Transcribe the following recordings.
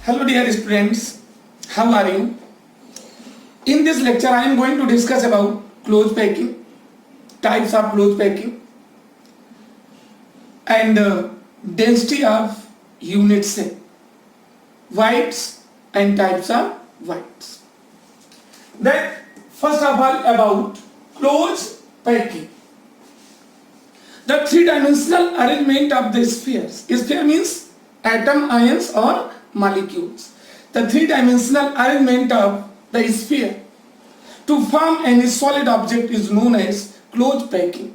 Hello dear students, how are you? In this lecture I am going to discuss about clothes packing, types of clothes packing and density of unit cell, whites and types of whites. Then first of all about clothes packing. The three-dimensional arrangement of the spheres. Sphere means atom, ions or molecules. The three-dimensional arrangement of the sphere to form any solid object is known as clothes packing.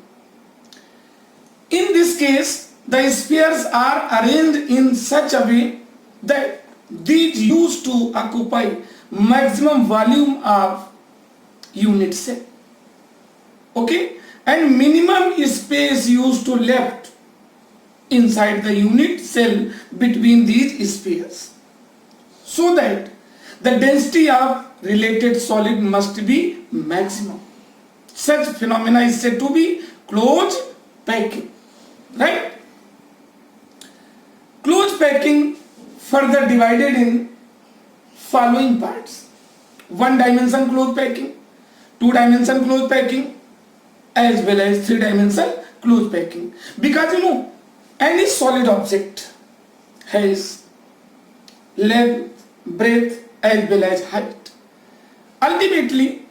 In this case, the spheres are arranged in such a way that these used to occupy maximum volume of unit cell. Okay, and minimum space used to left inside the unit cell between these spheres, so that the density of related solid must be maximum. Such phenomena is said to be clothes packing, right? Clothes packing further divided in following parts: one dimension clothes packing, two dimension clothes packing, as well as three dimension clothes packing. Because any solid object has length, breadth as well as height. Ultimately,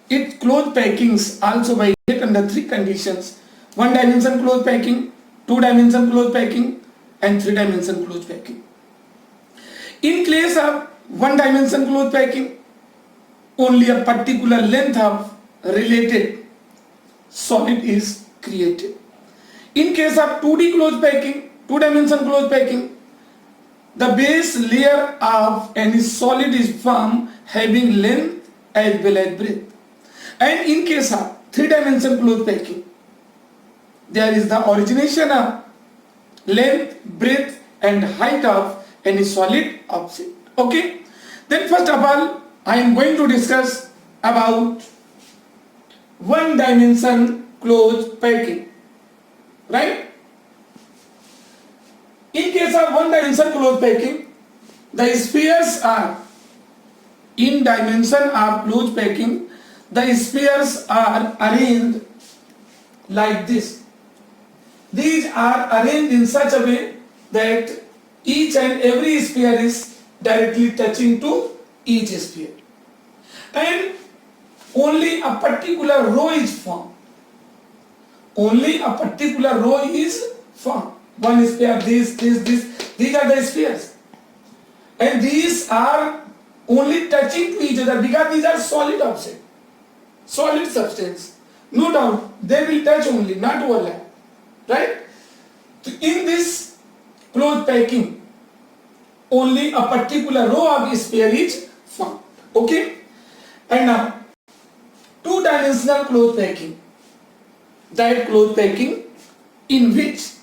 its clothes packings also violate under three conditions: one dimension clothes packing, two dimension clothes packing and three dimension clothes packing. In case of one dimension clothes packing, only a particular length of related solid is created. In case of 2D clothes packing, two dimension clothes packing, the base layer of any solid is formed having length as well as breadth. And in case of three dimension clothes packing, there is the origination of length, breadth and height of any solid object. Okay, then first of all I am going to discuss about one dimension clothes packing, right? In case of one dimension clothes packing, the spheres are in dimension of clothes packing. The spheres are arranged like this. These are arranged in such a way that each and every sphere is directly touching to each sphere, and only a particular row is formed. Only a particular row is formed. One sphere, these are the spheres, and these are only touching to each other because these are solid objects, solid substance. No doubt they will touch only, not overlap, right? In this clothes packing, only a particular row of sphere is formed. Okay, and now two-dimensional clothes packing, that clothes packing in which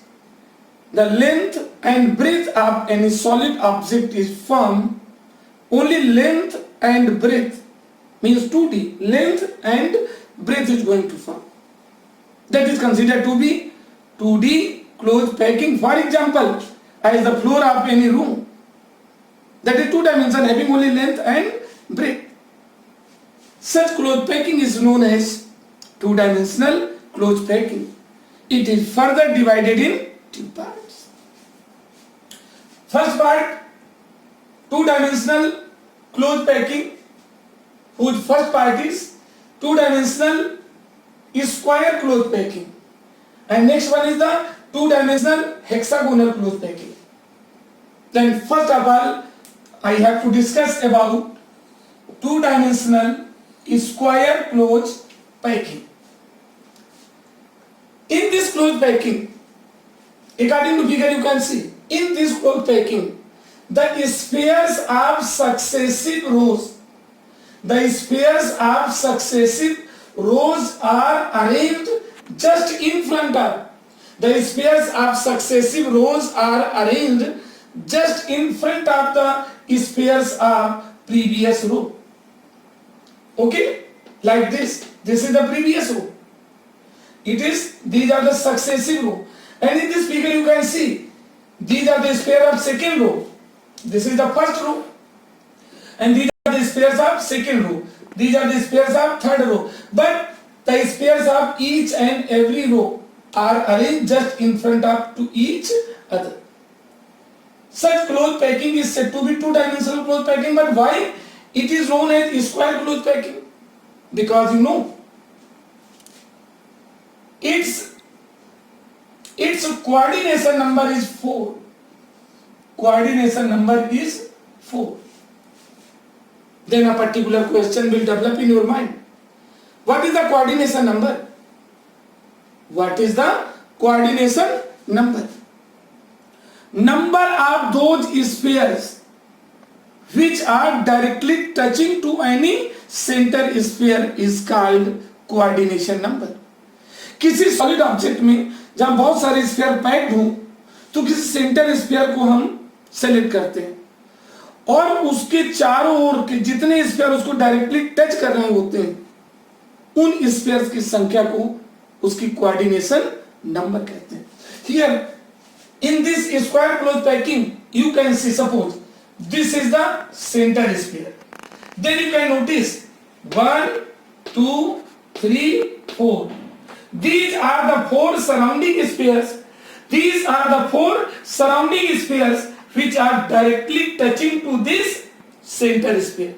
the length and breadth of any solid object is formed. Only length and breadth means 2D, length and breadth is going to form. That is considered to be 2D clothes packing. For example, as the floor of any room, that is two dimension having only length and breadth. Such clothes packing is known as two-dimensional clothes packing. It is further divided in two parts. First part, two-dimensional clothes packing, whose first part is two-dimensional square clothes packing, and next one is the two-dimensional hexagonal clothes packing. Then first of all, I have to discuss about two-dimensional square clothes packing. In this clothes packing, according to figure you can see, in this clothes packing, the spheres of successive rows, are arranged just in front of, the spheres of successive rows are arranged just in front of the spheres of previous row. Okay, like this. This is the previous row. These are the successive row. And in this figure you can see, these are the sphere of second row. This is the first row, and these are the spheres of second row. These are the spheres of third row. But the spheres of each and every row are arranged just in front of to each other. Such cloth packing is said to be two-dimensional cloth packing. But why it is known as square cloth packing? Because you know, its coordination number is 4. Coordination number is 4. Then a particular question will develop in your mind. What is the coordination number? What is the coordination number? Number of those spheres which are directly touching to any center sphere is called coordination number. किसी solid object में जहां बहुत सारे sphere packed हों तो किसी centre sphere को हम सेलेक्ट करते हैं और उसके चारों ओर के जितने स्फीयर उसको डायरेक्टली टच कर रहे होते हैं उन स्फीयर्स की संख्या को उसकी कोऑर्डिनेशन नंबर कहते हैं. Here in this square cloth packing you can see, suppose this is the center sphere, then you can notice 1 2 3 4, these are the 4 surrounding spheres. These are the 4 surrounding spheres which are directly touching to this center sphere.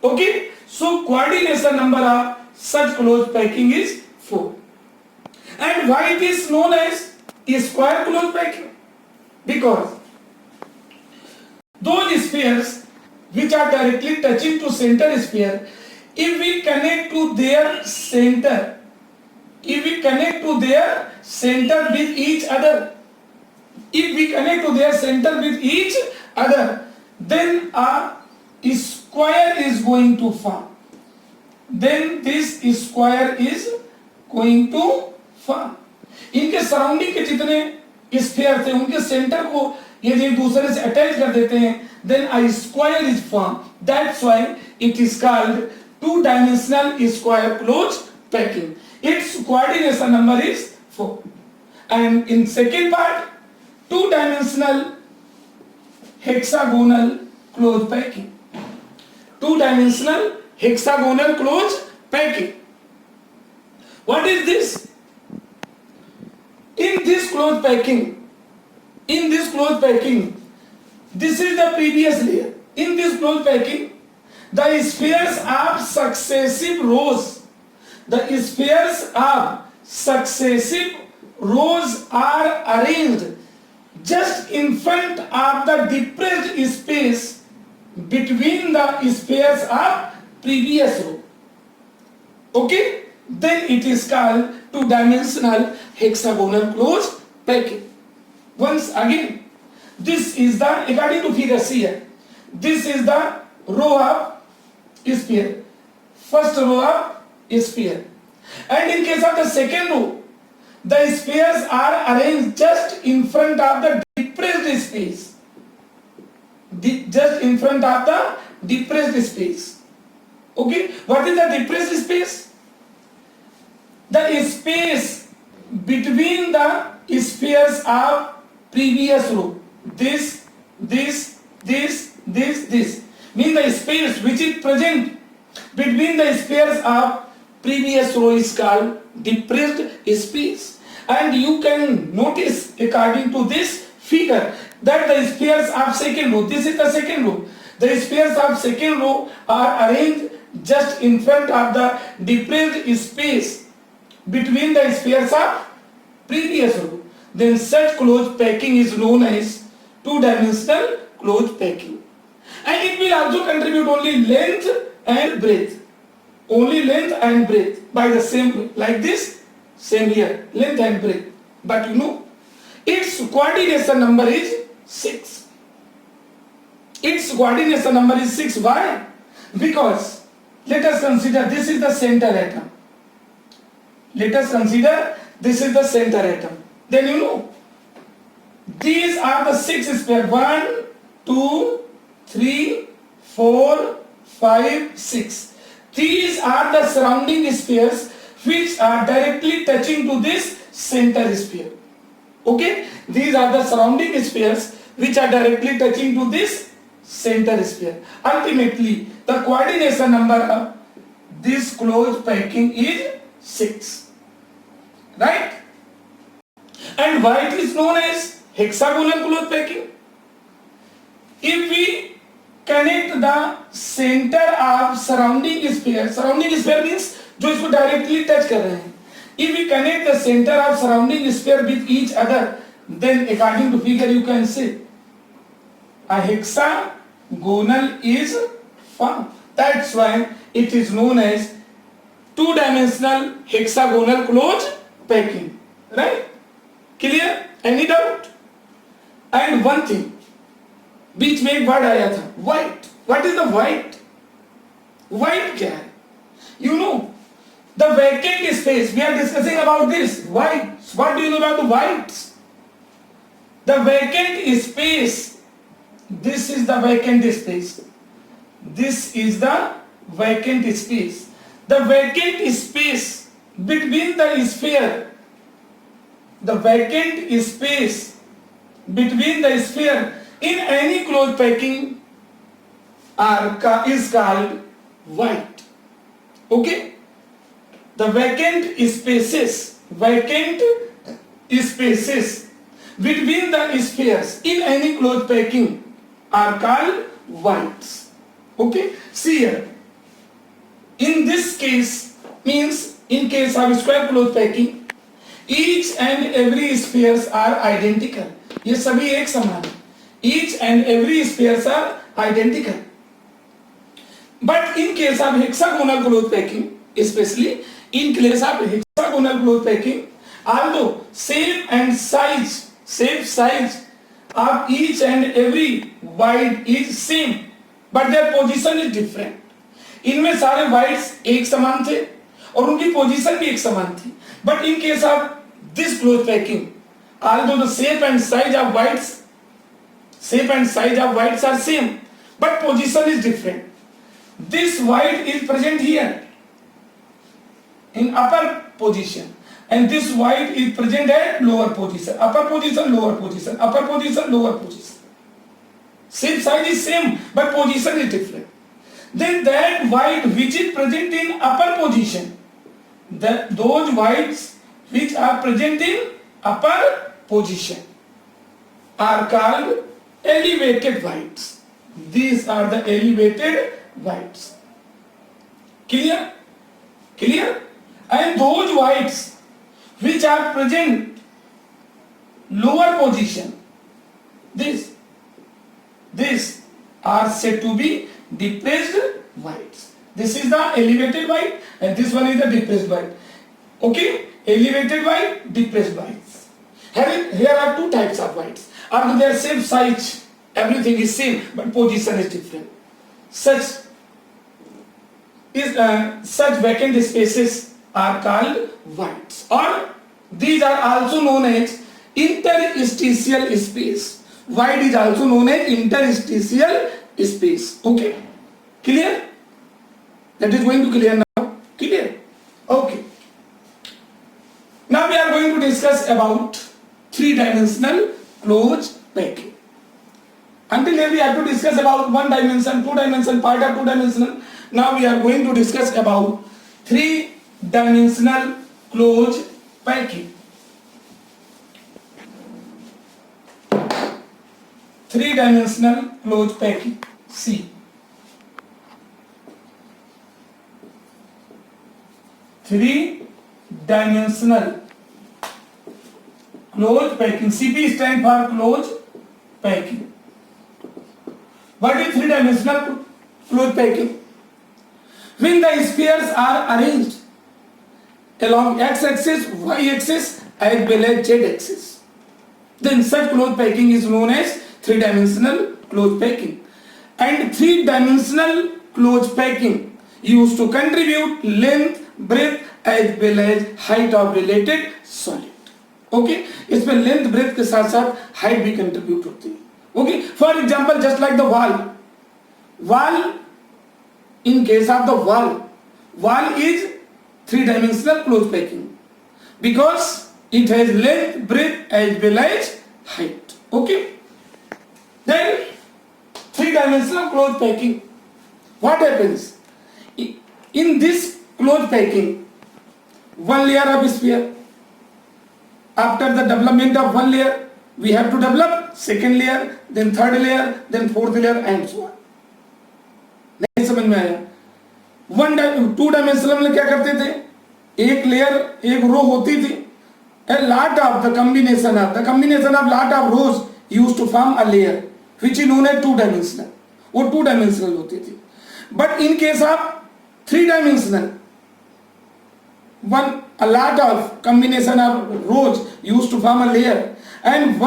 Okay, so coordination number of such cloth packing is 4. And why it is known as square cloth packing? Because those spheres which are directly touching to center sphere, if we connect to their center, if we connect to their center with each other, if we connect to their center with each other, then a square is going to form. Then this square is going to form. इनके surrounding के जितने sphere थे उनके centre को यदि एक दूसरे से अटैच कर देते हैं then a square is formed. That's why it is called two-dimensional square cloth packing. Its coordination number is 4. And in second part, two-dimensional hexagonal cloth packing. Two-dimensional hexagonal cloth packing. What is this? In this cloth packing, this is the previous layer. In this cloth packing, the spheres of successive rows, are arranged just in front of the depressed space between the spheres of previous row. Okay, then it is called two-dimensional hexagonal cloth packing. Once again, this is the, according to figure here, this is the row of sphere, first row of sphere, and in case of the second row, the spheres are arranged just in front of the depressed space, just in front of the depressed space. Okay, what is the depressed space? The space between the spheres of previous row. This means the space which is present between the spheres of previous row is called depressed space. And you can notice according to this figure that the spheres of second row, this is the second row, the spheres of second row are arranged just in front of the depressed space between the spheres of previous row. Then such cloth packing is known as two-dimensional cloth packing. And it will also contribute only length and breadth. Only length and breadth by the same way. Like this, same here, length and breadth. But you know, its coordination number is 6. Its coordination number is 6. Why? Because let us consider this is the center atom. Let us consider this is the center atom. Then you know, these are the 6 spheres. 1, 2, 3, 4, 5, 6. These are the surrounding spheres which are directly touching to this center sphere. Okay, these are the surrounding spheres which are directly touching to this center sphere. Ultimately, the coordination number of this closed packing is 6, right? And why it is known as hexagonal closed packing? If we connect the center of surrounding sphere means जो इसको directly touch कर रहे हैं. If we connect the center of surrounding sphere with each other, then according to figure you can say a hexagonal is formed. That's why it is known as two-dimensional hexagonal closed packing. Right? Clear? Any doubt? And one thing, बीच में एक word आया था, white. What is the white? White क्या है? You know, the vacant space. We are discussing about this. Whites. What do you know about the whites? The vacant space. This is the vacant space. This is the vacant space. The vacant space between the sphere. The vacant space between the sphere in any closed packing is called white. Okay? The vacant spaces between the spheres in any closed packing are called whites. Okay? See here. In this case, means in case of square closed packing, each and every spheres are identical. ये सभी एक समान है. Each and every spheres are identical. But in case of hexagonal closed packing, especially in case of hexagonal closed packing, although shape size of each and every white is same, but their position is different. इनमें सारे whites एक समान थे और उनकी position भी एक समान थी. But in case of this closed packing, although the shape and size of whites are same, but position is different. This white is present here in upper position, and this white is present at lower position. Upper position, lower position, upper position, lower position. Shape size is same, but position is different. Then that white which is present in upper position, those whites which are present in upper position are called elevated whites. These are the elevated whites. Clear? Clear? And those whites which are present lower position, these are said to be depressed whites. This is the elevated white and this one is the depressed white. Okay? Elevated white, depressed whites. Here are two types of whites. After their same size, everything is same, but position is different. Such vacant spaces are called whites, or these are also known as interstitial space. White is also known as interstitial space. Okay, clear? That is going to clear now. Clear? Okay. Now we are going to discuss about three-dimensional closed packing. Until here we have to discuss about one dimension, two dimension, part of two dimensional. Now we are going to discuss about three-dimensional closed packing. Three-dimensional closed packing. See. Three-dimensional closed packing. CP stands for closed packing. What is three-dimensional closed packing? When the spheres are arranged along x-axis, y-axis as well as z-axis, then such closed packing is known as three-dimensional closed packing. And three-dimensional closed packing used to contribute length, breadth as well as height of related solid. Okay, इसमें length, breadth के साथ साथ height भी contribute होती है. Okay, for example, just like the wall. In case of the wall is three-dimensional closed packing because it has length, breadth as well as height. Okay. Then three-dimensional cloth packing. What happens? In this cloth packing, one layer of sphere. After the development of one layer, we have to develop second layer, then third layer, then fourth layer, and so on. नहीं समझ में आया? Two dimensional में क्या करते थे? एक layer, एक रो होती थी. A lot of the combination of lot of rows used to form a layer, which is known as two dimensional. वो टू डायमेंशनल होती थी. But in case of three dimensional, a lot of combination of rows used to form a layer, and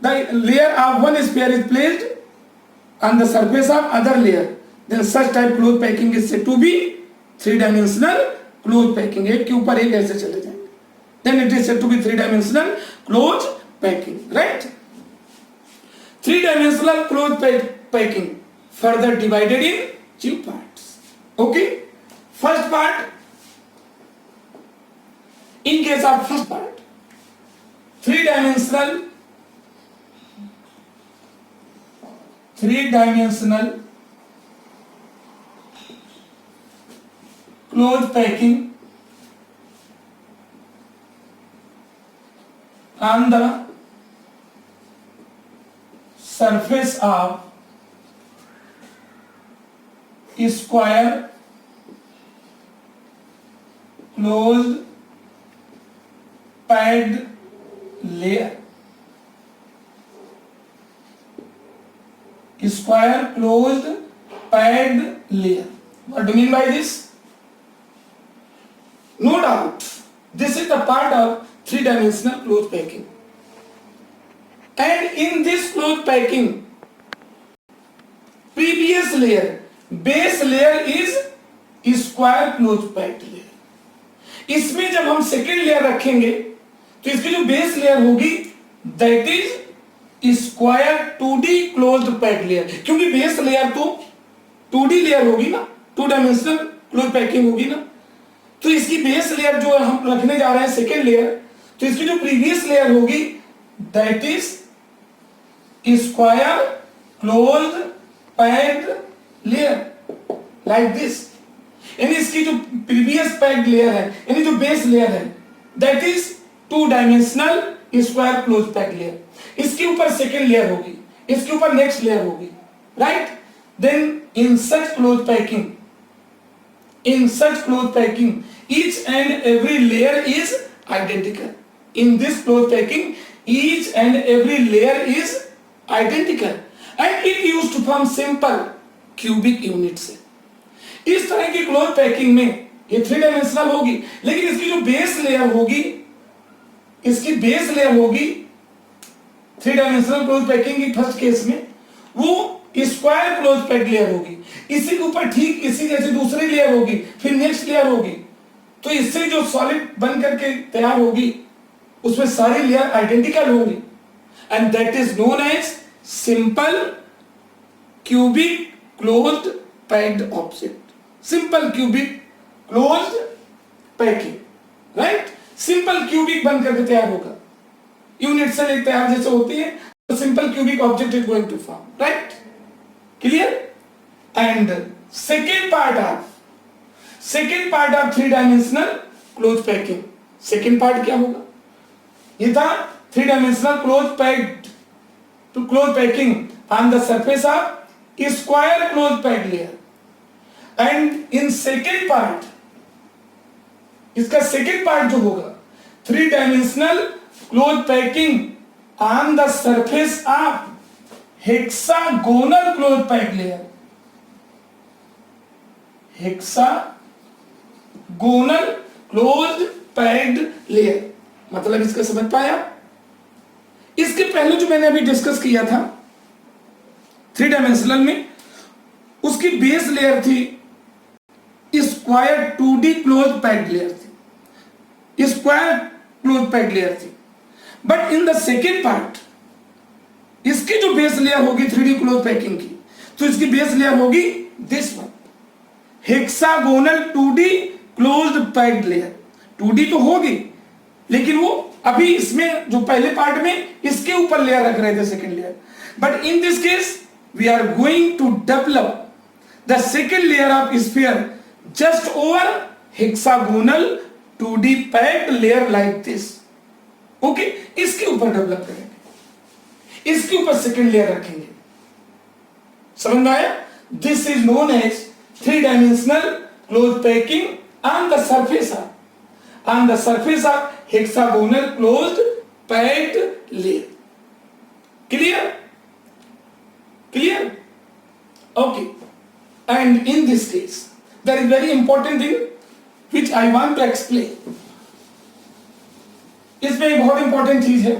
the layer of one sphere is placed on the surface of other layer. Then such type cloth packing is said to be three-dimensional cloth packing. एक के ऊपर एक ऐसे चले जाएंगे. Then it is said to be three-dimensional cloth packing, right? Three-dimensional cloth packing further divided in two parts. Okay? First part. In case of first part, three-dimensional cloth packing on the surface of square closed packed layer. Square closed packed layer. What do you mean by this? No doubt, this is the part of three-dimensional cloth packing. And in this cloth packing, previous layer, base layer is square cloth packed layer. इसमें जब हम second layer रखेंगे तो इसकी जो base layer होगी that is square 2D closed packed layer. क्योंकि base layer तो 2D लेयर होगी ना, टू डायमेंशनल क्लोज पैकिंग होगी ना, तो इसकी बेस लेयर जो हम रखने जा रहे हैं सेकेंड लेयर, तो इसकी जो प्रीवियस लेयर होगी that is square closed packed layer like this. यानी इसकी जो प्रीवियस पैक्ड लेयर है, यानी जो बेस लेयर है that is two dimensional square close packed layer. इसके ऊपर सेकेंड लेयर होगी, इसके ऊपर नेक्स्ट लेयर होगी, right? Then in such close packing each and every layer is identical. In this cloth packing, each and every layer is identical and it used to form simple cubic units. इस तरह की cloth packing में ये three dimensional होगी, लेकिन इसकी जो base layer होगी, इसकी बेस लेयर होगी थ्री डायमेंशनल क्लोथ पैकिंग की फर्स्ट केस में वो स्क्वायर क्लोथ पैक्ड लेयर होगी. इसी के ऊपर ठीक इसी जैसे दूसरी लेयर होगी, फिर नेक्स्ट लेयर होगी, तो इससे जो सॉलिड बन करके तैयार होगी उसमें सारी लेयर आइडेंटिकल होंगी and that is known as simple cubic closed packed object. Simple cubic closed packing, right? Simple cubic बन करके तैयार होगा, यूनिट सेल एक तैयार जैसे होती है, तो simple cubic object is going to form, right? Clear? And second part of three dimensional close packing. Second part क्या होगा? ये था three dimensional close packing on the surface of square close packed layer. And in second part, इसका second part जो होगा three dimensional close packing on the surface of hexagonal close packed layer. Hexagonal closed packed layer मतलब इसका समझ पाया? इसके पहले जो मैंने अभी डिस्कस किया था थ्री डायमेंशनल में, उसकी बेस लेयर थी square 2D close packed layer थी, स्क्वायर क्लोज पैक्ड लेयर थी. But in the second part इसकी जो बेस लेयर होगी 3D क्लोज पैकिंग की, तो इसकी बेस लेयर होगी this one, hexagonal 2D closed packed layer. 2D तो होगी, लेकिन वो अभी इसमें जो पहले पार्ट में इसके ऊपर लेयर रख रहे थे second layer, But in this case, we are going to develop the second layer of sphere just over hexagonal 2D packed layer like this. Okay, इसके ऊपर डेवलप करेंगे, इसके ऊपर सेकेंड लेयर रखेंगे. समझ में आया? This is known as 3-dimensional closed packing on the surface of hexagonal closed packed layer. Clear? Okay. And in this case, there is very important thing which I want to explain. इसमें एक बहुत important चीज है.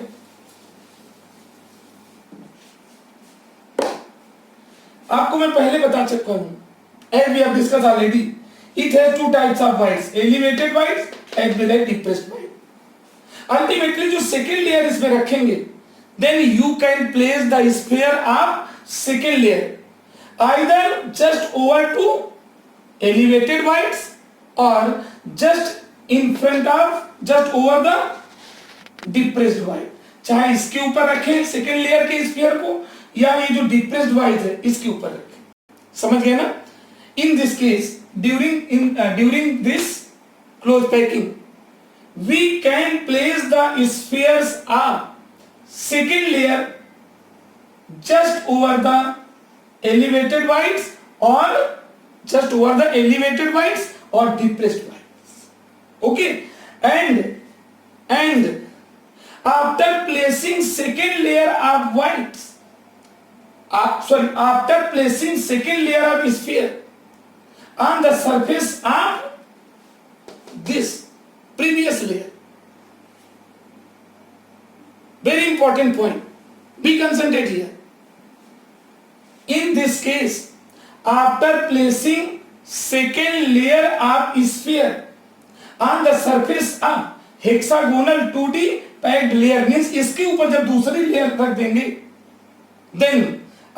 आपको मैं पहले बता चुका हूं, as we have discussed already, it has two types of whites, elevated whites as well as depressed white. Ultimately जो second layer इसमें रखेंगे, then you can place the sphere of second layer either just over to elevated whites or just in front of, just over the depressed white. चाहे इसके ऊपर रखें second layer के sphere को, या ये जो डिप्रेस्ड व्हाइट है इसके ऊपर रखें. समझ गए ना? In this case during this close packing we can place the spheres of second layer just over the elevated whites और just over the elevated whites और depressed whites. Okay, and after placing second layer of whites, after placing second layer of sphere on the surface of this previous layer. Very important point, be concentrated here. In this case, after placing second layer of sphere on the surface of hexagonal 2D packed layer, means इसके ऊपर जब दूसरी layer रख देंगे, then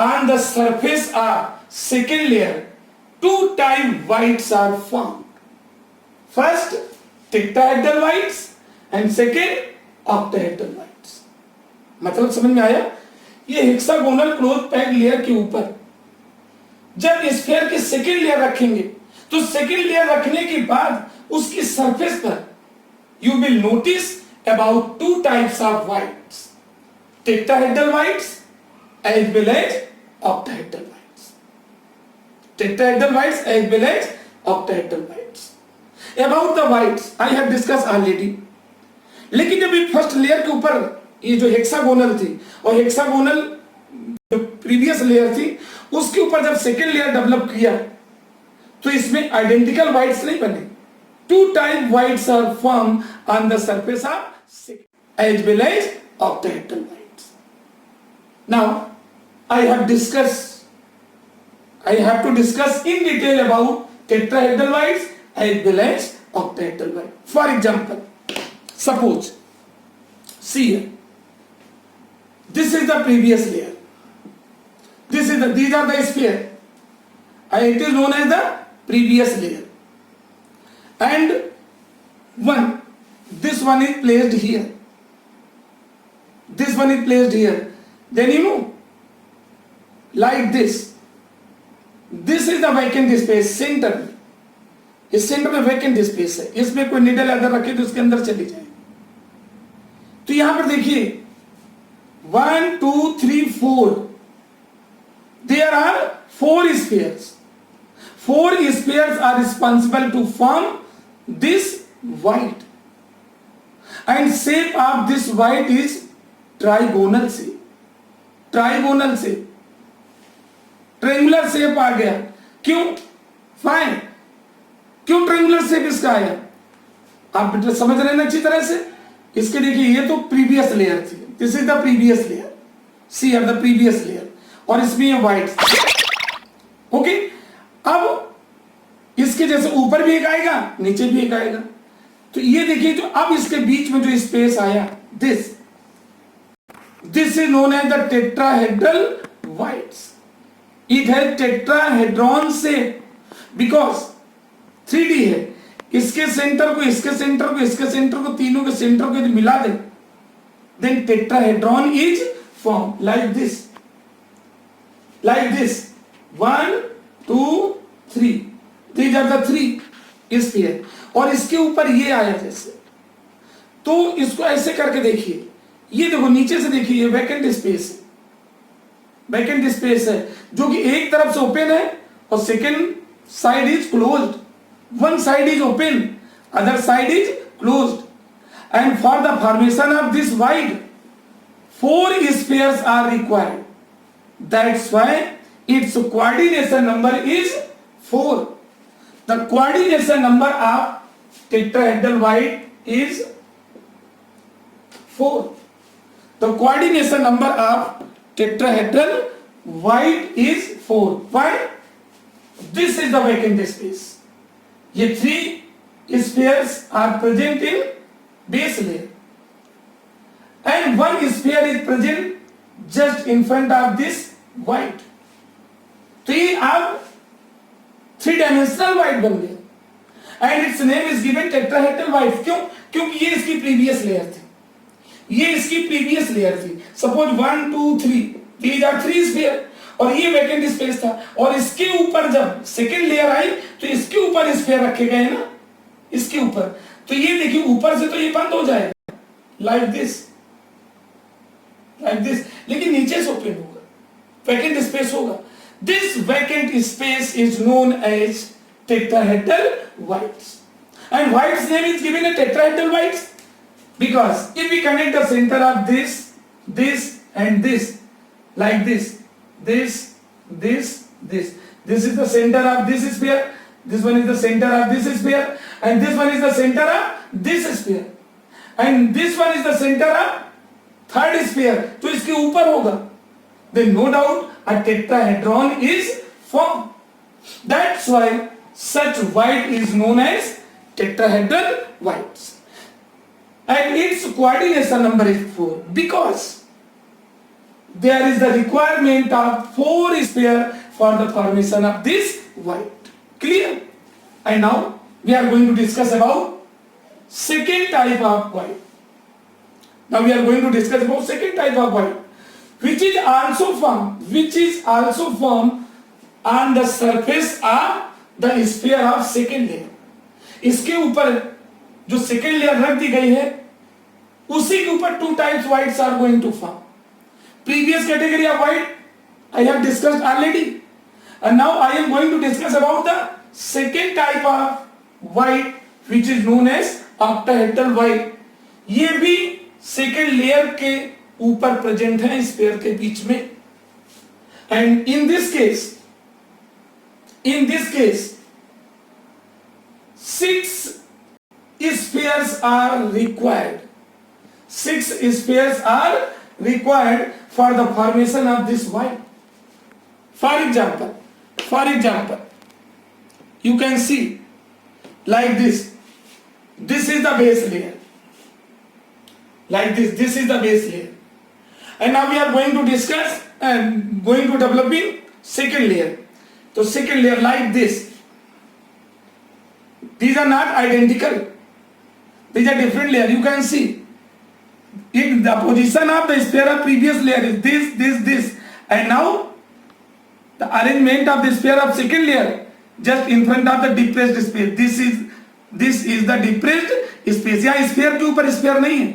on the surface of second layer two type whites are formed. First tetrahedral whites and second octahedral whites. मतलब समझ में आया? ये हेक्सागोनल क्लोज पैक्ड लेयर के ऊपर जब स्फीयर की सेकेंड लेयर रखेंगे, तो सेकेंड लेयर रखने के बाद उसकी सरफेस पर you will notice about two types of whites, tetrahedral whites as well as octahedral whites. Tetrahedral whites as well as octahedral whites. About the whites I have discussed already. लेकिन जब ये first layer के ऊपर ये जो hexagonal थी और hexagonal जो प्रीवियस लेयर थी उसके ऊपर जब सेकेंड लेयर डेवलप किया, तो इसमें आइडेंटिकल व्हाइट्स नहीं बने. Two type whites are formed on the surface of as well as octahedral whites. Now I have to discuss in detail about tetrahedral whites as well as octahedral whites. For example, suppose see here, this is the previous layer, these are the sphere, and it is known as the previous layer, and this one is placed here, this one is placed here, then you know, like this is the vacant space center में, इस centre में vacant space है, इसमें कोई needle अगर रखे तो उसके अंदर चली जाए. तो यहां पर देखिए 1 2 3 4, there are 4 spheres. 4 spheres are responsible to form this white, and shape of this white is trigonal shape. Trigonal shape, triangular shape आ गया. क्यों? फाइन, क्यों ट्रेंगुलर शेप इसका आया? आप बेटा समझ रहे हैं ना अच्छी तरह से. इसके देखिए ये तो प्रीवियस लेयर थी, this is the previous layer, see are the previous layer, और इसमें ये व्हाइट. ओके, अब इसके जैसे ऊपर भी एक आएगा, नीचे भी एक आएगा. तो ये देखिए जो अब इसके बीच में जो स्पेस आया, this is known as the tetrahedral whites. It has tetrahedron shape because 3D है. इसके सेंटर को इसके सेंटर को इसके सेंटर को तीनों के सेंटर को मिला दे, then tetrahedron is formed like this. like this 1 2 3, these are the 3 sphere, और इसके ऊपर ये आया जैसे, तो इसको ऐसे करके देखिए, ये देखो नीचे से देखिए, ये वैकेंट स्पेस है, वैकेंट स्पेस है जो कि एक तरफ से ओपन है और second side is closed, one side is open, other side is closed, and for the formation of this wide 4 spheres are required. That's why its coordination number is 4. The coordination number of tetrahedral wide is 4. The coordination number of tetrahedral wide is 4. Why? This is the vacant space. ये 3 spheres are present in base layer, and one sphere is present just in front of this white. तो ये अब 3-dimensional white बन गया, and its name is given tetrahedral white. क्यों? क्योंकि ये इसकी प्रीवियस लेयर थी, ये इसकी प्रीवियस लेयर थी. सपोज 1 2 3, these are 3 sphere, और ये वैकेंट स्पेस था, और इसके ऊपर जब सेकेंड लेयर आई तो इसके ऊपर स्फीयर रखे गए ना, इसके ऊपर. तो ये देखिए ऊपर से तो ये बंद हो जाएगा लाइक दिस, लाइक दिस, लेकिन नीचे से ओपन होगा, वैकेंट स्पेस होगा. This vacant space is known as tetrahedral whites, and white's name is given a tetrahedral whites because if we connect the center of this, this and this like this, this is the center of this sphere, this one is the center of this sphere, and this one is the center of this sphere, and this one is the center of third sphere, तो इसके ऊपर होगा, then no doubt a tetrahedron is formed. That's why such white is known as tetrahedral whites, and its coordination number is 4 because there is the requirement of 4 sphere for the formation of this white. Clear? And now we are going to discuss about second type of white. Now we are going to discuss about second type of white, which is also formed on the surface of the sphere of second layer. इसके ऊपर जो second layer रख दी गई है, उसी के ऊपर 2 types whites are going to form. Previous category of white I have discussed already, and now I am going to discuss about the second type of white, which is known as octahedral white. ये भी second layer के ऊपर present है sphere के बीच में, and in this case 6 spheres are required. 6 spheres are required for the formation of this white. For example, you can see like this. This is the base layer. Like this. This is the base layer. And now we are going to discuss and going to develop in second layer. So second layer like this. These are not identical. These are different layer. You can see. In the position of the sphere of previous layer is this, and now the arrangement of the sphere of second layer just in front of the depressed space. This is the depressed space. यहाँ sphere के ऊपर sphere नहीं है,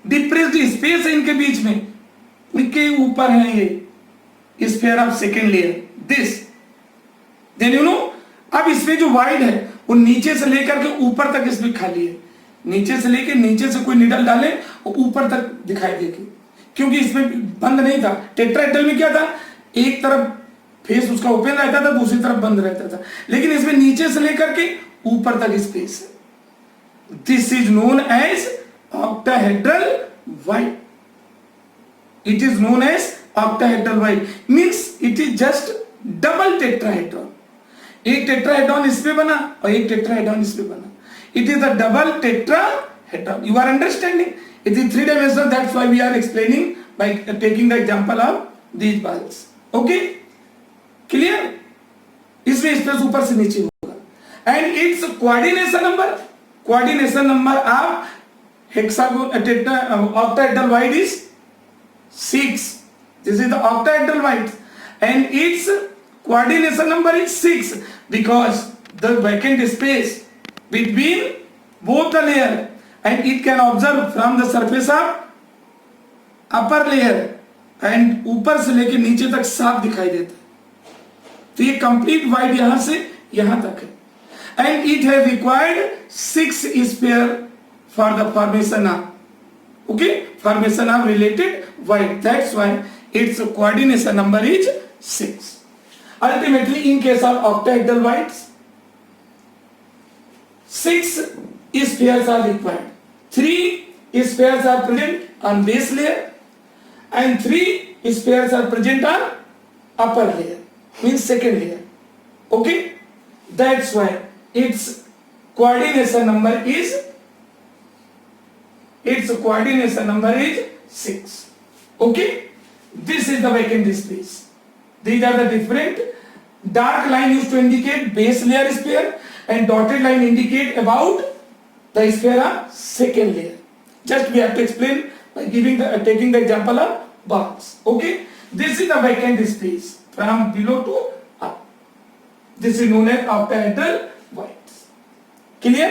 depressed space है इनके बीच में, इनके ऊपर है ये sphere of second layer. This, then you know, अब इसमें जो वाइड है वो नीचे से लेकर के ऊपर तक इसमें खाली है. नीचे से लेके नीचे से कोई निडल डाले और ऊपर तक दिखाई देगी, क्योंकि इसमें बंद नहीं था. टेट्राहेड्रल में क्या था, एक तरफ फेस उसका ओपन रहता था, दूसरी तरफ बंद रहता था, लेकिन इसमें नीचे से लेकर के ऊपर तक स्पेस है. This is known as octahedral white. It is known as octahedral white. Means it is just double tetrahedron. एक टेट्राहेड्रॉन इसमें बना और एक टेट्राहेड्रॉन इसमें बना. It is a double tetrahedron. You are understanding? It is 3 dimensional. That's why we are explaining by taking the example of these balls. Okay? Clear? इसमें space ऊपर से नीचे होगा. And its coordination number of octahedral white is 6. This is the octahedral white. and its coordination number is 6 because the vacant space between both the layer and it can observe from the surface of upper layer and ऊपर से लेके नीचे तक साफ दिखाई देता है. तो ये कंप्लीट वाइड यहां से यहां तक है and it has required 6 sphere for the formation of formation of related white. That's why its coordination number is 6. Ultimately, in case of octahedral whites, 6 spheres are required. 3 spheres are present on base layer and 3 spheres are present on upper layer, means second layer. Okay, that's why its coordination number is 6. Okay, this is the vacant space. These are the different. Dark line used to indicate base layer sphere and dotted line indicate about the sphere of second layer. Just we have to explain by taking the example of box. Okay, this is the vacant space from below to up. This is known as octahedral whites. Clear?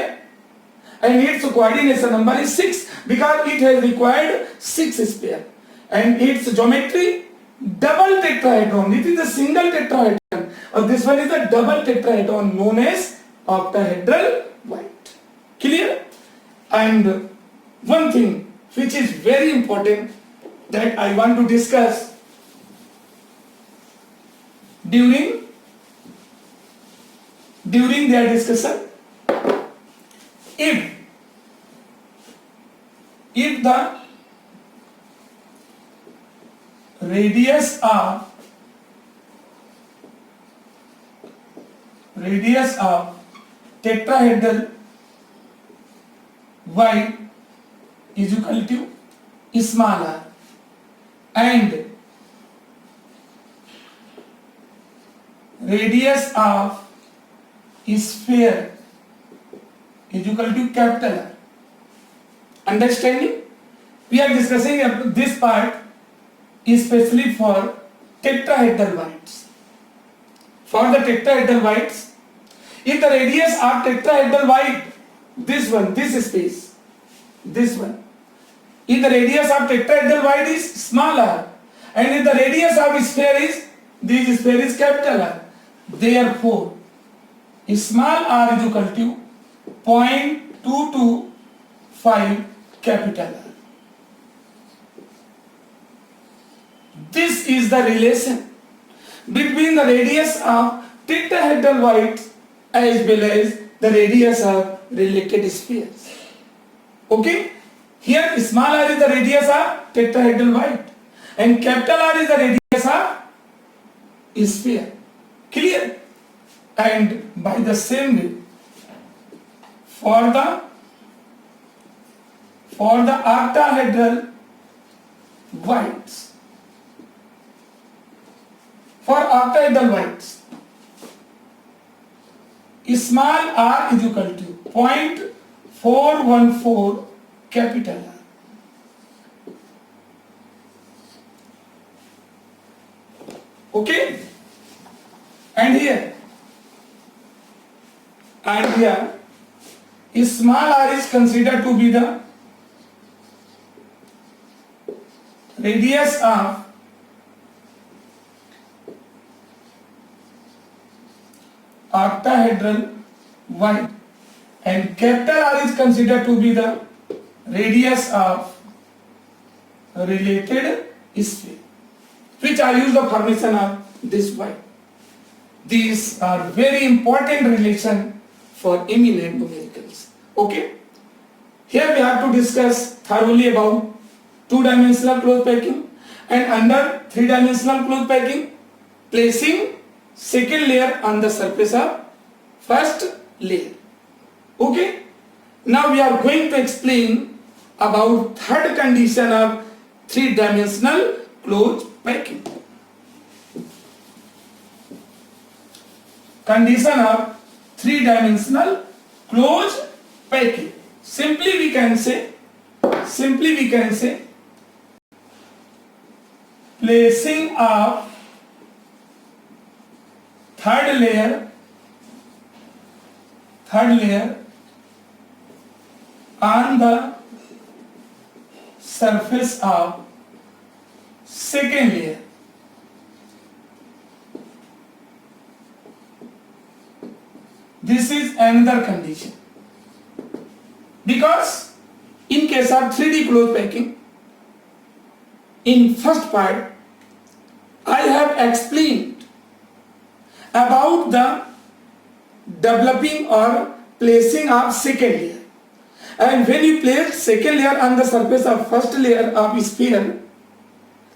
And its coordination number is 6 because it has required 6 sphere and its geometry double tetrahedron. It is a single tetrahedron or this one is a double tetrahedron known as octahedral white. Clear? And one thing which is very important that I want to discuss during their discussion, if the radius of tetrahedral white is equal to small r and radius of sphere is equal to capital R. Understanding? We are discussing this part especially for tetrahedral whites. For the tetrahedral whites, if the radius of tetrahedral white, this space, this one, if the radius of tetrahedral white is smaller and if the radius of sphere is capital R, therefore small r is equal to 0.225 capital R. This is the relation between the radius of tetrahedral white as well as the radius of related spheres. Okay, here small r is the radius of tetrahedral white and capital R is the radius of sphere. Clear? And by the same way, for the octahedral whites, small r is equal to 0.414 capital R. Okay, and here small r is considered to be the radius of octahedral white and capital R is considered to be the radius of related sphere, which are used the formation of this white. These are very important relation for eminent numericals. Okay, here we have to discuss thoroughly about 2-dimensional cloth packing and under 3-dimensional cloth packing, placing second layer on the surface of first layer. Okay, now we are going to explain about third condition of 3-dimensional cloth packing. Condition of 3-dimensional closed packing. Simply we can say placing of third layer on the surface of second layer. This is another condition, because in case of 3D cloth packing, in first part I have explained about the developing or placing of second layer, and when you place second layer on the surface of first layer of sphere,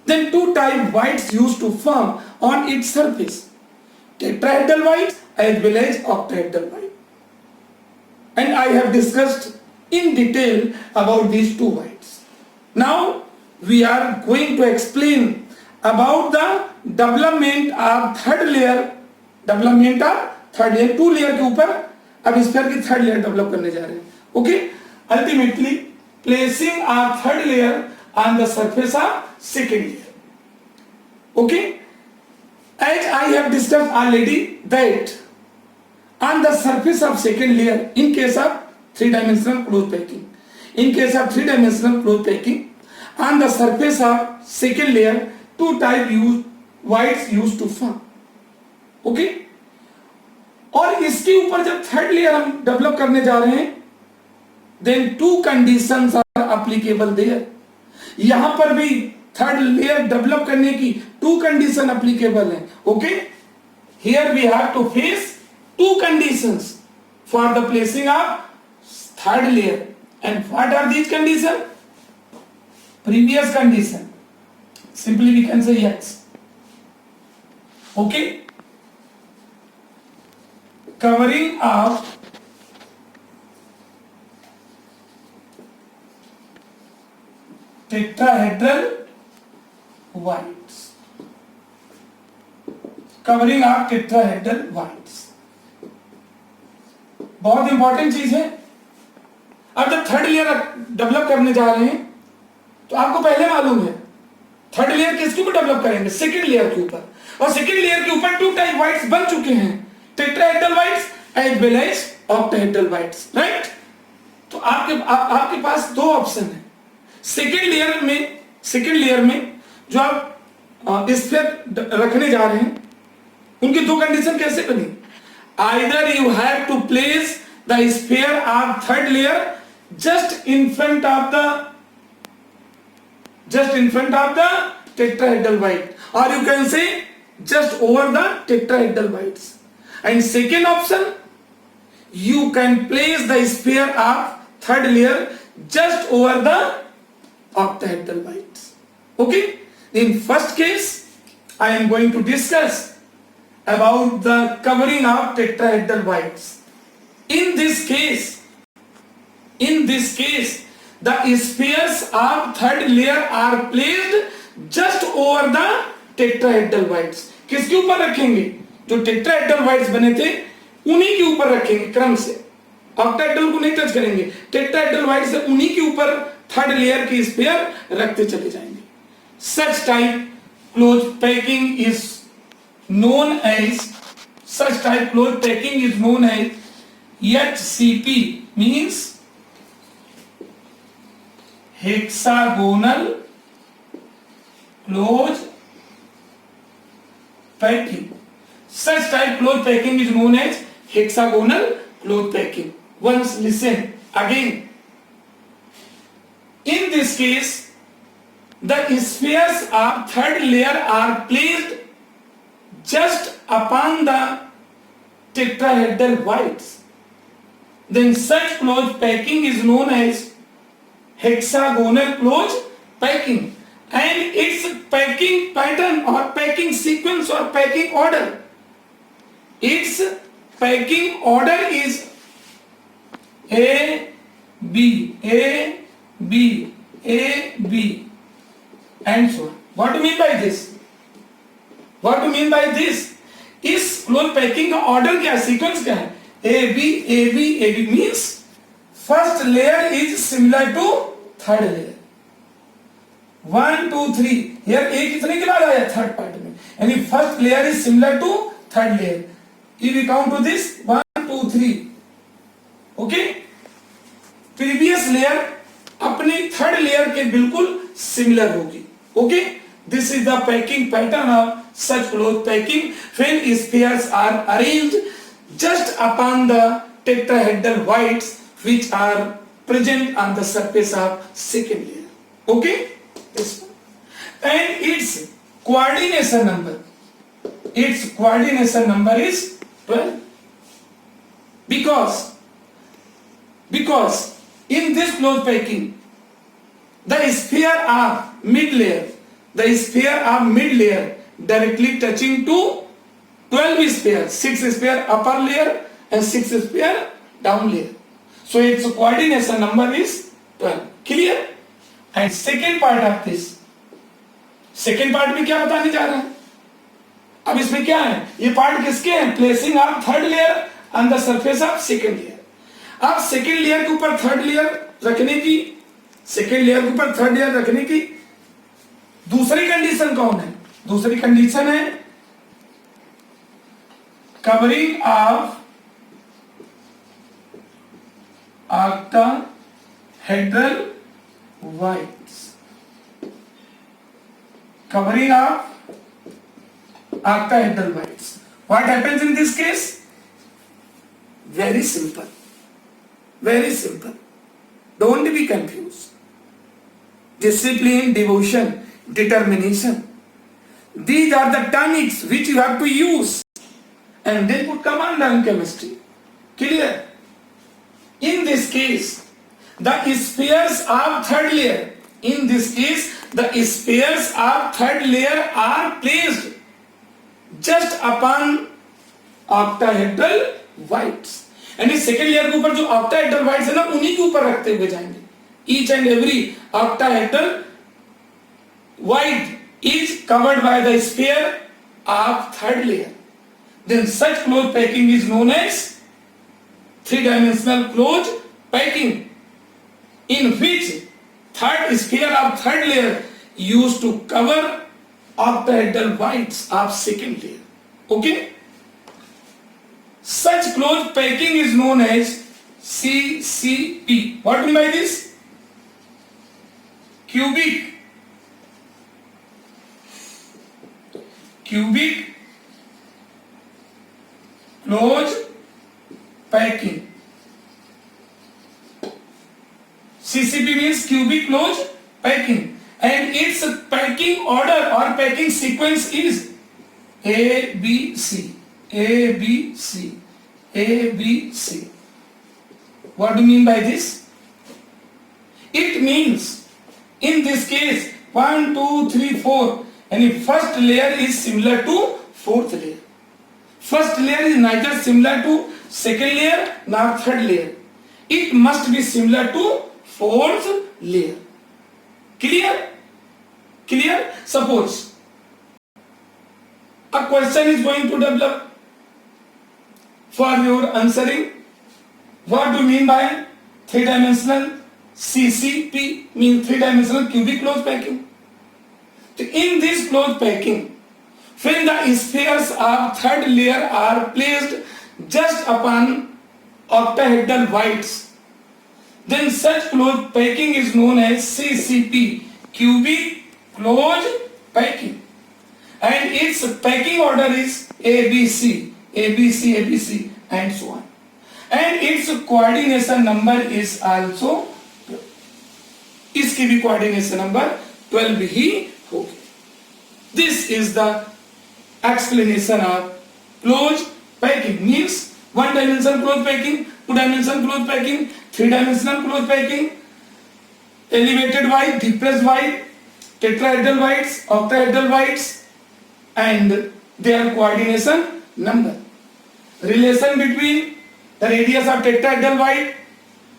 then two type whites used to form on its surface, tetrahedral white as well as octahedral white, and I have discussed in detail about these two whites. Now we are going to explain about the development of third layer, two layer के ऊपर अब sphere की third layer develop करने जा रहे हैं. Okay, ultimately placing of third layer on the surface of second layer. Okay, as I have discussed already that on the surface of second layer, in case of three-dimensional cloth packing, on the surface of second layer, two type whites used to form. Okay, और इसके ऊपर जब third layer हम develop करने जा रहे हैं, then two conditions are applicable there. यहां पर भी थर्ड लेयर डेवलप करने की टू कंडीशन एप्लीकेबल है. Okay, here we have to face two conditions for the placing of third layer. And what are these condition? Previous condition, simply we can say yes. Okay, covering of tetrahedral whites. Covering of tetrahedral whites बहुत important चीज है. अब जब third layer develop करने जा रहे हैं तो आपको पहले मालूम है थर्ड लेयर किसके ऊपर डेवलप करेंगे? सेकेंड लेयर के ऊपर. और सेकेंड लेयर के ऊपर टू टाइप व्हाइट्स बन चुके हैं, tetrahedral whites as well as octahedral whites. Right, तो आपके पास दो ऑप्शन है. सेकेंड लेयर में जो आप स्फीयर रखने जा रहे हैं उनकी दो कंडीशन कैसे बनी? Either you have to place the sphere of third layer just in front of the tetrahedral white, or you can say just over the tetrahedral whites. And second option, you can place the sphere of third layer just over the octahedral whites. Okay, in first case I am going to discuss about the covering of tetrahedral whites. In this case the spheres of third layer are placed just over the tetrahedral whites. किसके ऊपर रखेंगे? जो tetrahedral whites बने थे उन्हीं के ऊपर रखेंगे क्रम से. octahedral को नहीं टच करेंगे, tetrahedral whites से उन्हीं के ऊपर थर्ड लेयर की स्फीयर रखते चले जाएंगे. Such type cloth packing is known as HCP, means hexagonal cloth packing. Such type cloth packing is known as hexagonal cloth packing. Once listen again. In this case, the spheres of third layer are placed just upon the tetrahedral whites. Then such cloth packing is known as hexagonal cloth packing, and its packing pattern or packing sequence or packing order, its packing order is A B A B A B and so on. What do you mean by this? इस cloth packing का order क्या है, sequence क्या है? A B A B A B means first layer is similar to third layer. 1 2 3 here A कितने के बाद आया? थर्ड पार्ट में, यानी first layer is similar to third layer. If we count to this 1 2 3, okay, previous layer अपनी third layer के बिल्कुल similar होगी. Okay, this is the packing pattern of such cloth packing when spheres are arranged just upon the tetrahedral whites which are present on the surface of second layer. Okay, this one. And its coordination number is 12 because in this cloth packing the sphere of mid layer directly touching to 12 spheres, 6 sphere upper layer and 6 sphere down layer. So its coordination number is 12. Clear? And second part of this, second part में क्या बताने जा रहे हैं? अब इसमें क्या है? ये पार्ट किसके हैं? Placing of third layer on the surface of second layer. अब सेकेंड लेयर के ऊपर थर्ड लेयर रखने की दूसरी कंडीशन कौन है? दूसरी कंडीशन है covering of octahedral whites. Covering of octahedral whites. What happens in this case? Very simple. Don't be confused. Discipline, devotion, determination. These are the tonics which you have to use and then put command on chemistry. Clear? In this case, the spheres of third layer are placed just upon octahedral whites. And इस second layer के ऊपर जो octahedral whites है ना, उन्हीं के ऊपर रखते हुए जाएंगे. Each and every octahedral white is covered by the sphere of third layer. Then such cloth packing is known as three-dimensional cloth packing, in which third sphere of third layer used to cover octahedral whites of second layer. Okay? Such cloth packing is known as CCP. What do you mean by this? Cubic close packing. CCP means cubic close packing, and its packing order or packing sequence is ABC. What do you mean by this? It means in this case 1 2 3 4, and first layer is similar to fourth layer. First layer is neither similar to second layer nor third layer. It must be similar to fourth layer. Clear? Suppose a question is going to develop. For your answering, what do you mean by three-dimensional CCP? Means three-dimensional cubic close packing. In this close packing, when the spheres of third layer are placed just upon octahedral whites, then such close packing is known as CCP, cubic close packing, and its packing order is ABC, and so on, and its coordination number is also 12. इसकी भी coordination number 12 ही होगी. This is the explanation of close packing. Means one dimensional close packing, two dimensional close packing, three dimensional close packing, elevated white, depressed white, tetrahedral whites, octahedral whites, and their coordination number. Relation between the radius of tetrahedral white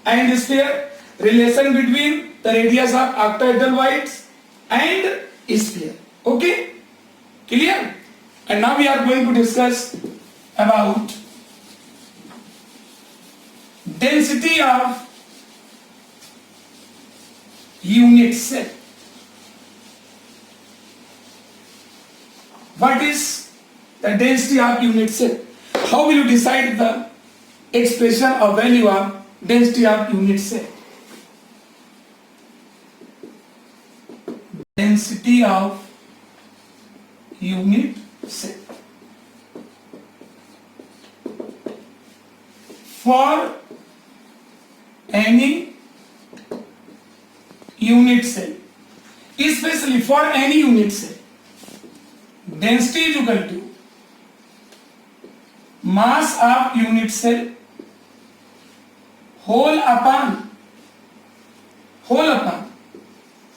and sphere, relation between the radius of octahedral whites and sphere. Okay? Clear? And now we are going to discuss about density of unit cell. What is the density of unit cell? how will you decide the expression or value of density of unit cell? Density of unit cell. For any unit cell, especially for any unit cell, density is equal to mass of unit cell whole upon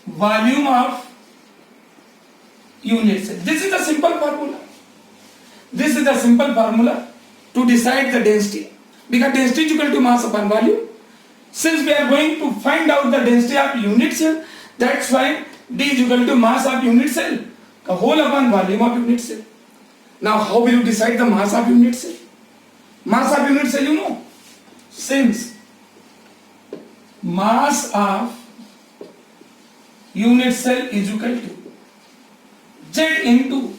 volume of unit cell. This is the simple formula. This is the simple formula to decide the density, because density is equal to mass upon volume. Since we are going to find out the density of unit cell, that's why D is equal to mass of unit cell, the whole upon volume of unit cell. Now how will you decide the mass of unit cell? Mass of unit cell, you know, since mass of unit cell is equal to Z into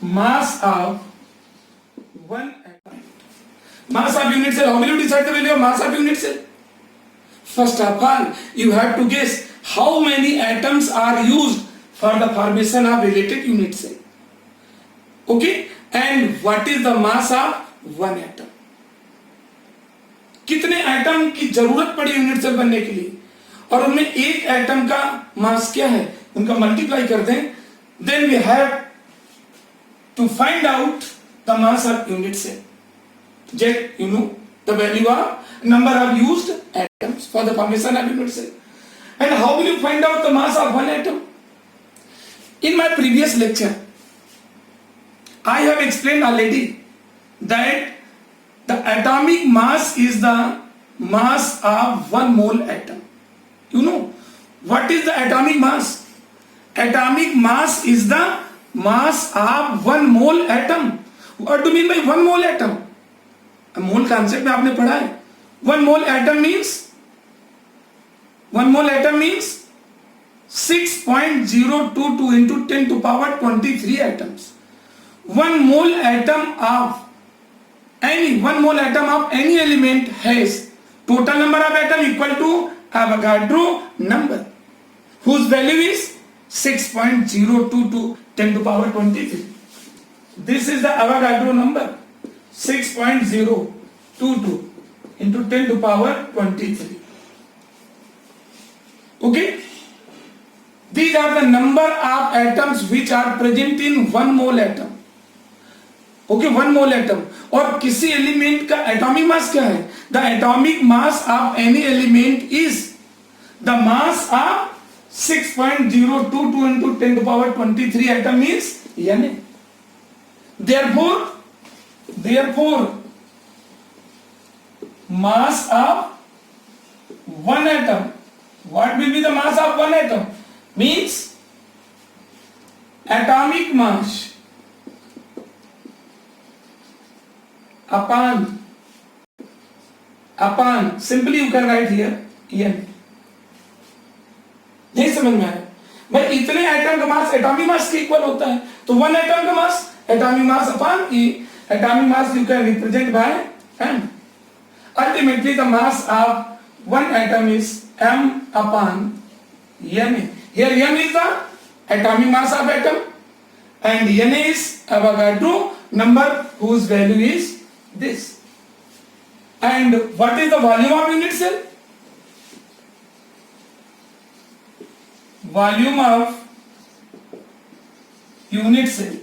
mass of one atom. Mass of unit cell, how will you decide the value of mass of unit cell? First of all, you have to guess how many atoms are used for the formation of related unit cell. Okay, and what is the mass of one atom? कितने atom की जरूरत पड़ी unit cell बनने के लिए, और उनमें एक एटम का मास क्या है, उनका मल्टीप्लाई कर दें, then we have to find out the mass of unit cell. Get, you know, the value of number of used atoms for the formation of unit cell. And how will you find out the mass of one atom? In my previous lecture, I have explained already that the atomic mass is the mass of one mole atom. You know, what is the atomic mass? Atomic mass is the mass of one mole atom. What do you mean by one mole atom? Mole concept में आपने पढ़ा है. One mole atom means 6.022 into 10 to power 23 atoms. One mole atom of any element has total number of atom equal to Avogadro number, whose value is 6.022 10 to power 23. This is the Avogadro number. 6.022 into 10 to power 23. Okay, these are the number of atoms which are present in one mole atom. Okay, one mole atom. और किसी element का atomic mass क्या है? The atomic mass of any element is the mass of 6.022 into 10 to power 23 atom is Na. Therefore, mass of one atom, what will be the mass of one atom? Means atomic mass upon simply you can write here n. नहीं समझ में आया भाई, इतने atom का mass atomic mass के equal होता है, तो वन एटम का mass atomic mass upon E. Atomic mass you can represent by m. Ultimately, the mass of one atom is m upon Na. Here m is the atomic mass of atom, and Na is Avogadro number, whose value is this. And what is the volume of unit cell? Volume of unit cell,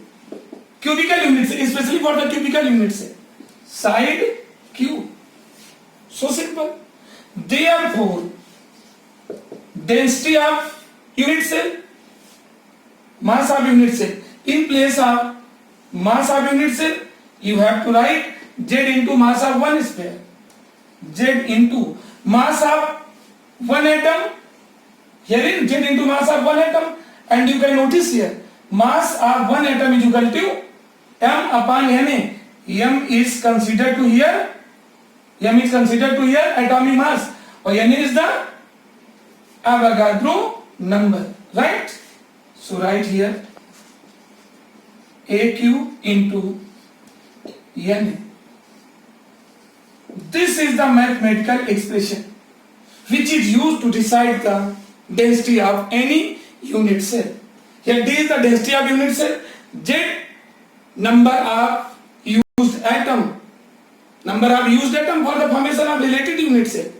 cubical unit cell, especially for the cubical unit cell, side cube. So simple. Therefore, density of unit cell, mass of unit cell, in place of mass of unit cell, you have to write Z into mass of one sphere, Z into mass of one atom, here is Z into mass of one atom, and you can notice here, mass of one atom is equal to m upon Na. M is considered to here atomic mass, or Na is the Avogadro number, right? So write here A cube into Na. This is the mathematical expression which is used to decide the density of any unit cell. Here D is the density of unit cell, Z number of used atom, for the formation of related unit cell,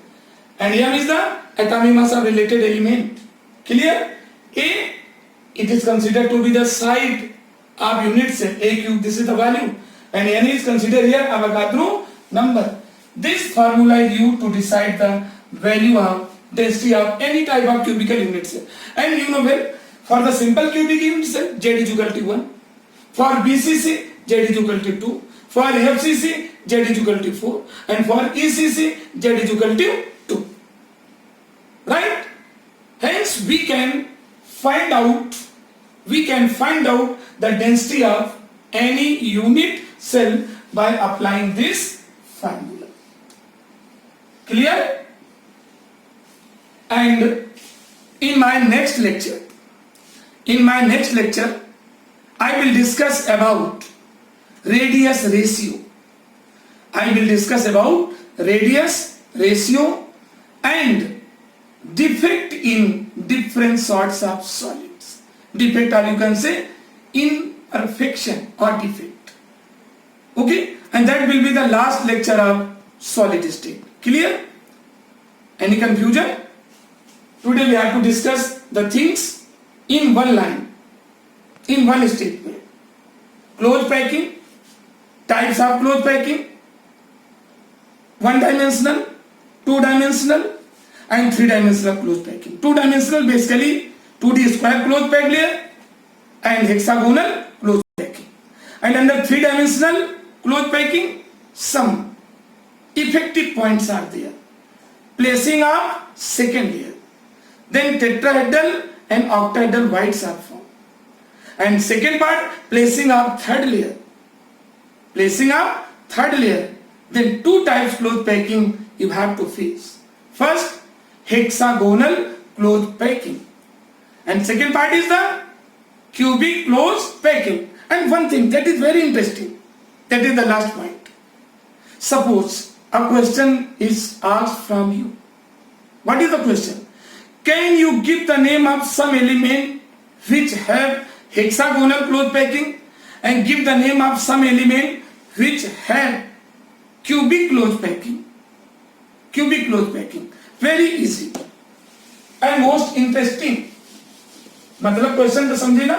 and M is the atomic mass of related element. Clear? A, it is considered to be the side of unit cell, A cube, this is the value, and N is considered here Avogadro number. This formula is used to decide the value of density of any type of cubical unit cell. And you know well, for the simple cubic unit cell, Z is equal to 1. For BCC, Z is equal to 2. For FCC, Z is equal to 4. And for ECC, Z is equal to 2. Right? Hence, we can find out the density of any unit cell by applying this formula. Clear? And in my next lecture, I will discuss about radius ratio. And defect in different sorts of solids. Defect, or you can say imperfection or defect. Okay? And that will be the last lecture of solid state. Clear? Any confusion? Today we have to discuss the things in one line, in one statement. Closed packing, types of closed packing, one dimensional, two dimensional, and three dimensional closed packing. Two dimensional basically 2D square closed packed layer and hexagonal closed packing. And under three dimensional closed packing, some effective points are there. Placing of second layer. Then tetrahedral and octahedral whites are formed. And second part, placing of third layer. Then two types closed packing you have to face. First, hexagonal closed packing. And second part is the cubic closed packing. And one thing that is very interesting, that is the last point. Suppose a question is asked from you. What is the question? Can you give the name of some element which have hexagonal closed packing, and give the name of some element which have cubic closed packing? Very easy and most interesting. मतलब question तो समझे ना?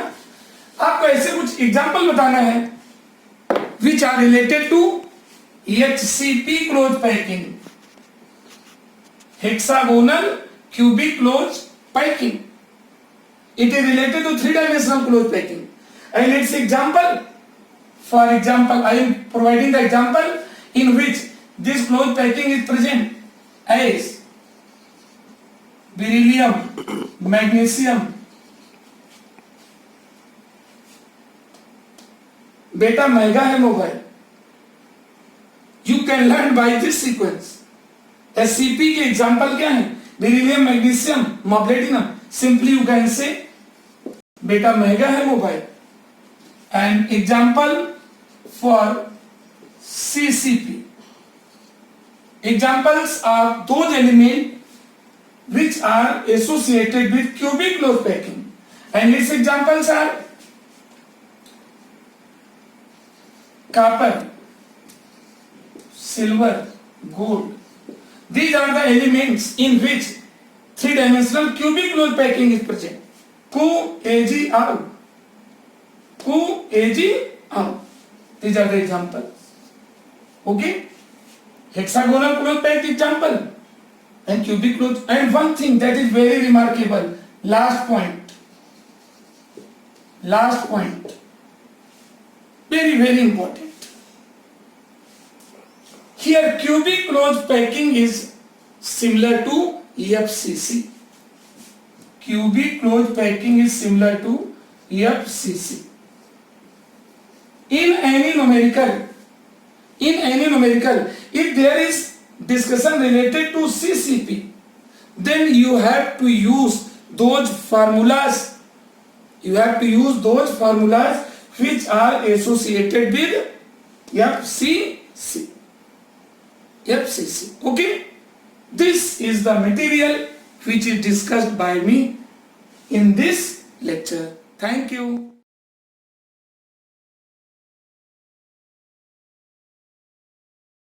आपको ऐसे कुछ example बताना है which are related to HCP closed packing, hexagonal cubic closed packing. It is related to three-dimensional closed packing. And its example, for example, I am providing the example in which this closed packing is present as beryllium, magnesium, बेटा महंगा है mobile. You can learn by this sequence. SCP के example क्या है? Beryllium, magnesium, molybdenum. Simply you can say बेटा महंगा है mobile. And example for CCP. Examples are those elements which are associated with cubic closed packing. And its examples are copper, silver, gold. These are the elements in which three-dimensional cubic closed packing is present. QAgR. These are the examples. Okay? Hexagonal closed packed example and cubic closed. And one thing that is very remarkable. Last point. Very, very important. Here cubic closed packing is similar to FCC. Cubic closed packing is similar to FCC. In any numerical, if there is discussion related to CCP, then you have to use those formulas. which are associated with FCC. FCC. Okay? This is the material which is discussed by me in this lecture. Thank you.